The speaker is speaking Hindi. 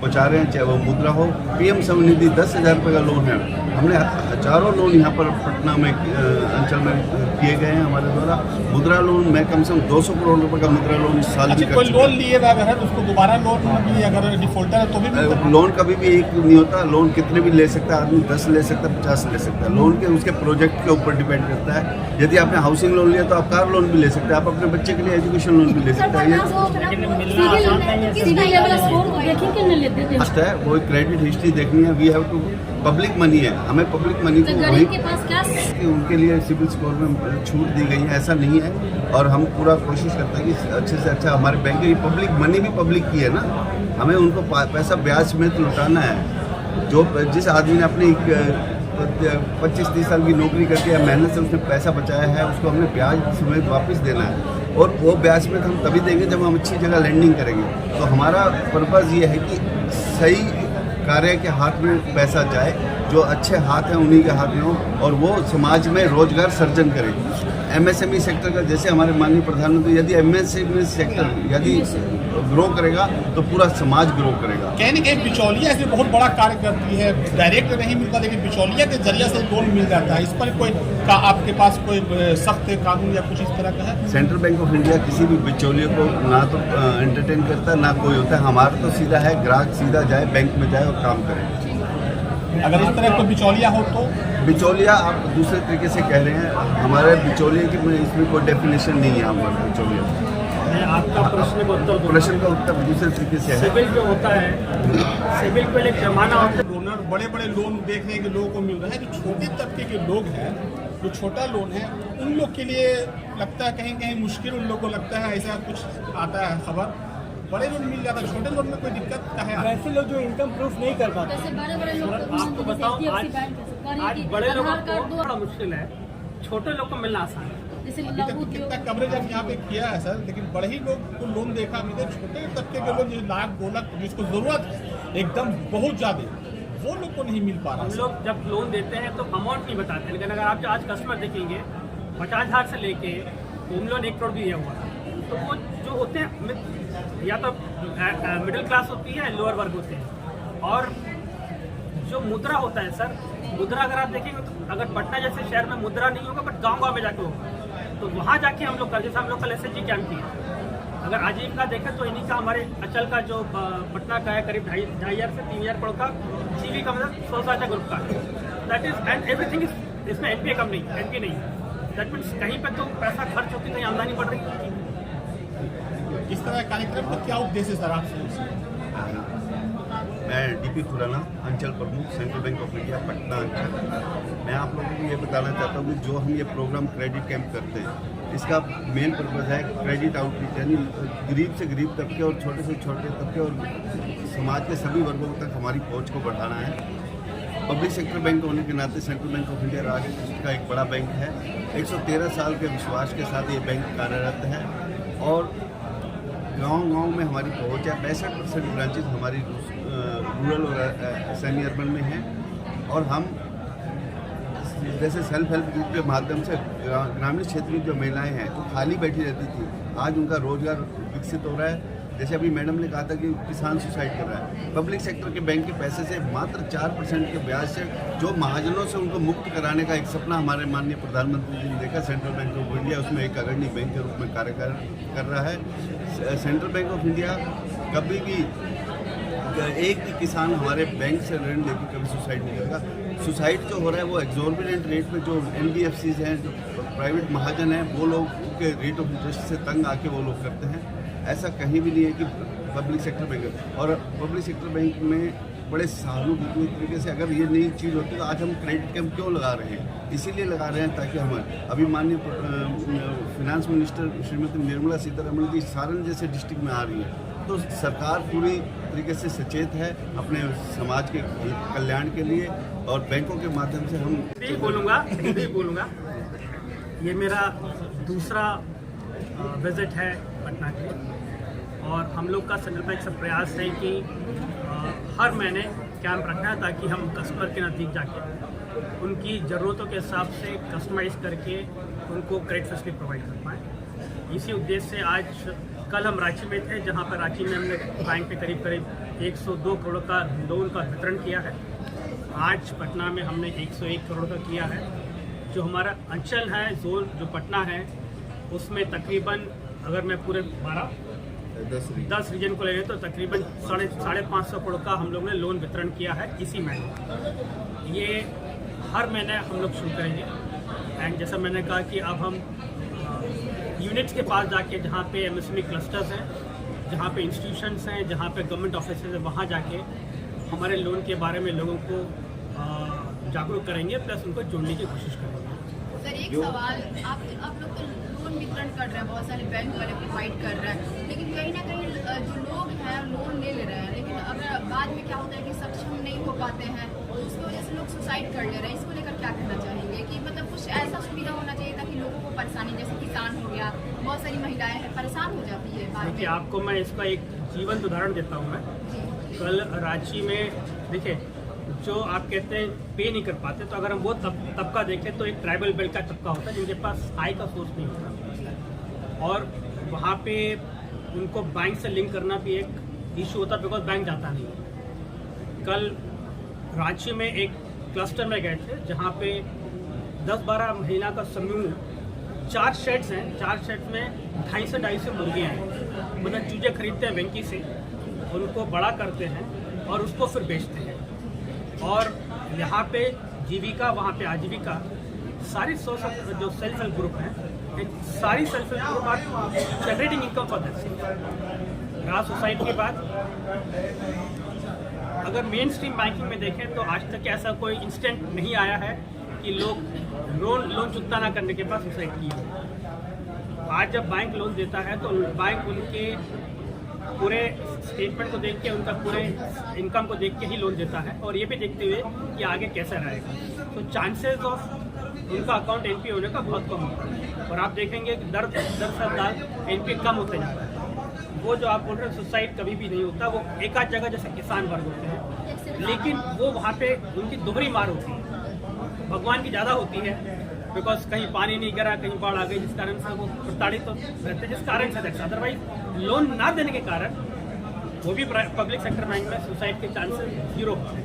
पहुँचा रहे हैं, चाहे वो मुद्रा हो, पीएम स्वनिधि 10,000 रुपये का लोन है। हमने हजारों लोन यहाँ पर पटना में अंचल में किए गए हैं हमारे द्वारा। मुद्रा लोन मैं कम से कम 200 करोड़ रुपए का मुद्रा लोन इस साल भी कर कोई चुका लोन लिए अगर है तो उसको दोबारा लोन भी अगर डिफॉल्टर है तो भी लोन कभी भी एक नहीं होता। लोन कितने भी ले सकता है आदमी, 10 ले सकता है, 50 ले सकता है। लोन के उसके प्रोजेक्ट के ऊपर डिपेंड करता है। यदि आपने हाउसिंग लोन लिया तो आप कार लोन भी ले सकते हैं, आप अपने बच्चे के लिए एजुकेशन लोन भी ले सकते हैं। है वो क्रेडिट हिस्ट्री देखनी है। We have to, public money है, हमें पब्लिक मनी को वही उनके लिए सिविल स्कोर में छूट दी गई है, ऐसा नहीं है। और हम पूरा कोशिश करते हैं कि अच्छे से अच्छा हमारे बैंक की पब्लिक मनी भी पब्लिक की है ना, हमें उनको पैसा ब्याज में तो लौटाना है। जो जिस आदमी ने अपनी 25-30 साल की नौकरी करके या मेहनत से उसने पैसा बचाया है, उसको हमने ब्याज समेत वापस देना है। और वो ब्याज में हम तभी देंगे जब हम अच्छी जगह लैंडिंग करेंगे। तो हमारा पर्पज़ ये है कि सही कार्य के हाथ में पैसा जाए, जो अच्छे हाथ हैं उन्हीं के हाथ में हो, और वो समाज में रोजगार सर्जन करे। एमएसएमई सेक्टर का, जैसे हमारे माननीय प्रधानमंत्री, यदि एमएसएमई सेक्टर यदि ग्रो करेगा तो पूरा समाज ग्रो करेगा। कहने के बिचौलिया इसमें बहुत बड़ा कार्य करती है, डायरेक्ट नहीं मिलता लेकिन बिचौलिया के जरिए से लोन मिल जाता है। इस पर कोई आपके पास कोई सख्त कानून या कुछ इस तरह का है? सेंट्रल बैंक ऑफ इंडिया किसी भी बिचौलिए को ना तो एंटरटेन करता है ना कोई होता है। हमारा तो सीधा है, ग्राहक सीधा जाए बैंक में जाए और काम करे। अगर इस तरह कोई बिचौलिया हो तो बिचौलिया आप दूसरे तरीके से कह रहे हैं। हमारे बिचौलिए की इसमें कोई डेफिनेशन नहीं है हमारे बिचौलिया। आपका प्रश्न का उत्तर दूसरे तरीके से है। सिविल जो होता है, सिविल को एक जमाना होता है। लोनर बड़े बड़े लोन देखने के लोगों को मिल रहा है, जो छोटे तबके के लोग हैं, जो छोटा लोन है, उन लोग के लिए लगता है कहीं कहीं मुश्किल उन लोग को लगता है। ऐसा कुछ आता है खबर, बड़े लोन मिल जाता है, छोटे लोन में कोई दिक्कत का है? वैसे लोग जो इनकम प्रूफ नहीं कर पाते, आपको बताओ आज बड़े लोगों को बड़ा मुश्किल है, छोटे लोग को मिलना आसान है। अभी तक तो कितना कवरेज अब यहाँ पे किया है सर, लेकिन बड़े ही लोग को लोन देखा मिले। छोटे तबके के लोग जो लाख 2 लाख जिसको जरूरत है एकदम बहुत ज्यादा, वो लोग को नहीं मिल पा रहा। हम लोग जब लोन देते हैं तो अमाउंट नहीं बताते, लेकिन अगर आप आज कस्टमर देखेंगे 50,000 से लेके होम लोन 1 करोड़ भी दिया हुआ है, तो वो जो होते हैं या तो मिडिल क्लास होती है, लोअर वर्ग होते हैं। और जो मुद्रा होता है सर, मुद्रा अगर आप देखेंगे तो अगर पटना जैसे शहर में मुद्रा नहीं होगा, बट गांव-गांव में जाके होगा, तो वहाँ जाके हम लोग जैसे हम लोग कल SHG कैंप किया। अगर आजीविका देखें तो इन्हीं का, हमारे अचल का जो पटना का है, करीब 2,500 से 3,000 करोड़ का CV का मतलब स्वसहायता ग्रुप का, that is and everything is, इसमें NPA कम नहीं, NPA नहीं। दैट मीन्स कहीं पर तो पैसा खर्च होती, कहीं आमदनी बढ़ रही है। इस तरह का कार्यक्रम का क्या उद्देश्य है सर आपसे? मैं DP खुराना, अंचल प्रमुख, central bank of India Patna अंचल। मैं आप लोगों को ये बताना चाहता हूँ कि जो हम ये प्रोग्राम क्रेडिट कैंप करते हैं, इसका मेन पर्पज़ है क्रेडिट आउटरीच, यानी गरीब से गरीब तबके और छोटे से छोटे तबके और समाज के सभी वर्गों तक हमारी पहुँच को बढ़ाना है। पब्लिक सेक्टर बैंक होने के नाते सेंट्रल बैंक ऑफ इंडिया राष्ट्र का एक बड़ा बैंक है। 113 साल के विश्वास के साथ ये बैंक कार्यरत है और गांव-गांव में हमारी पहुंच है। 65% ब्रांचेज हमारी रूरल और सेमी अर्बन में हैं। और हम जैसे सेल्फ हेल्प ग्रुप के माध्यम से ग्रामीण क्षेत्र की जो महिलाएं हैं जो खाली बैठी रहती थी, आज उनका रोजगार विकसित हो रहा है। जैसे अभी मैडम ने कहा था कि किसान सुसाइड कर रहा है, पब्लिक सेक्टर के बैंक के पैसे से मात्र 4% के ब्याज से जो महाजनों से उनको मुक्त कराने का एक सपना हमारे माननीय प्रधानमंत्री जी ने देखा। सेंट्रल बैंक ऑफ इंडिया उसमें एक अग्रणी बैंक के रूप में कार्य कर रहा है। सेंट्रल बैंक ऑफ इंडिया कभी भी एक भी किसान हमारे बैंक से ऋण लेकर कभी सुसाइड नहीं करेगा। सुसाइड जो हो रहा है वो एग्जॉर्बिडेंट रेट पे जो NBFCs हैं, जो प्राइवेट महाजन हैं, वो लोग के रेट ऑफ इंटरेस्ट से तंग आके वो लोग करते हैं। ऐसा कहीं भी नहीं है कि पब्लिक सेक्टर बैंक, और पब्लिक सेक्टर बैंक में बड़े सहानुभूति तरीके से अगर ये नई चीज़ होती तो आज हम क्रेडिट कैंप क्यों लगा रहे हैं? इसीलिए लगा रहे हैं ताकि हम अभी माननीय फिनेंस मिनिस्टर श्रीमती निर्मला सीतारमण जी सारण जैसे डिस्ट्रिक्ट में आ रही है, तो सरकार पूरी तरीके से सचेत है अपने समाज के कल्याण के लिए, और बैंकों के माध्यम से हम बोलूँगा ये मेरा दूसरा विजिट है पटना के, और हम लोग का सेंट्रल बैंक से प्रयास है कि हर महीने कैंप रखना है ताकि हम कस्टमर के नज़दीक जाके उनकी ज़रूरतों के हिसाब से कस्टमाइज़ करके उनको क्रेडिट फैसिलिटी प्रोवाइड कर पाएँ। इसी उद्देश्य से आज कल हम रांची में थे, जहाँ पर रांची में हमने बैंक पे करीब 102 करोड़ का लोन का वितरण किया है। आज पटना में हमने 101 करोड़ का किया है। जो हमारा अंचल है, जोन जो पटना है, उसमें तकरीबन अगर मैं पूरे 10 रीजन को ले लें तो तकरीबन 550 करोड़ का हम लोग ने लोन वितरण किया है इसी महीने। ये हर महीने हम लोग शुरू करेंगे। एंड जैसा मैंने कहा कि अब हम यूनिट्स के पास जाके, जहाँ पे एमएसएमई क्लस्टर्स हैं, जहाँ पे इंस्टीट्यूशंस हैं, जहाँ पे गवर्नमेंट ऑफिस हैं, वहाँ जाके हमारे लोन के बारे में लोगों को जागरूक करेंगे, प्लस उनको जोड़ने की कोशिश करेंगे। सर एक सवाल, आप लोग तो लोन वितरण कर रहे हैं, बहुत सारे बैंक वाले प्रोवाइड कर रहे हैं, लेकिन कहीं ना कहीं जो लोग हैं लोन ले रहे हैं, लेकिन अगर बाद में क्या होता है कि सक्षम नहीं हो पाते हैं, तो उसकी वजह से लोग सुसाइड कर ले रहे हैं। इसको लेकर क्या कहना चाहेंगे कि मतलब कुछ ऐसा सुविधा होना चाहिए ताकि लोगों को परेशानी, जैसे किसान हो गया, बहुत सारी महिलाएं हैं परेशान हो जाती है बाद देखिए, में। आपको मैं इसका एक जीवंत उदाहरण देता हूँ। मैं कल रांची में, देखिए, जो आप कहते हैं पे नहीं कर पाते, तो अगर हम वो तबका देखें तो एक ट्राइबल बेल्ट का तबका होता है जिनके पास आय का सोर्स नहीं होता, और वहाँ पे उनको बैंक से लिंक करना भी एक इशू होता है, बिकॉज बैंक जाता नहीं है। कल रांची में एक क्लस्टर में गए थे जहाँ पे 10-12 महिला का समूह, 4 शेड्स हैं, 4 शेड्स में 250 मुर्गियाँ हैं। मतलब चूजे खरीदते हैं वेंकी से, उनको बड़ा करते हैं और उसको फिर बेचते हैं। और यहाँ पे जीविका, वहाँ पे आजीविका, सारी जो सेल्फ हेल्प ग्रुप हैं, सारी self help group are generating income for that. राज सोसाइटी के बाद अगर मेन स्ट्रीम बैंकिंग में देखें तो आज तक ऐसा कोई इंस्टेंट नहीं आया है कि लोग लोन चुकता ना करने के बाद सुसाइड की हो। आज जब बैंक लोन देता है तो बैंक उनके पूरे स्टेटमेंट को देख के, उनका पूरे इनकम को देख के ही लोन देता है, और ये भी देखते हुए कि आगे कैसा रहेगा। तो चांसेस ऑफ उनका अकाउंट एनपीए होने का बहुत कम होता है, और आप देखेंगे कि दर साल एनपीए कम होते जा रहा है। वो जो आप बोल रहे हैं सुसाइड कभी भी नहीं होता, वो एक आध जगह जैसे किसान वर्ग होते हैं, लेकिन वो वहाँ पे उनकी दोहरी मार होती है, भगवान की ज़्यादा होती है, बिकॉज कहीं पानी नहीं गिरा, कहीं बाढ़ आ गई, जिस कारण से वो प्रताड़ित तो रहते हैं, जिस कारण से देखा। अदरवाइज लोन ना देने के कारण वो भी पब्लिक सेक्टर बैंक में सुसाइड के चांसेस 0 होते हैं।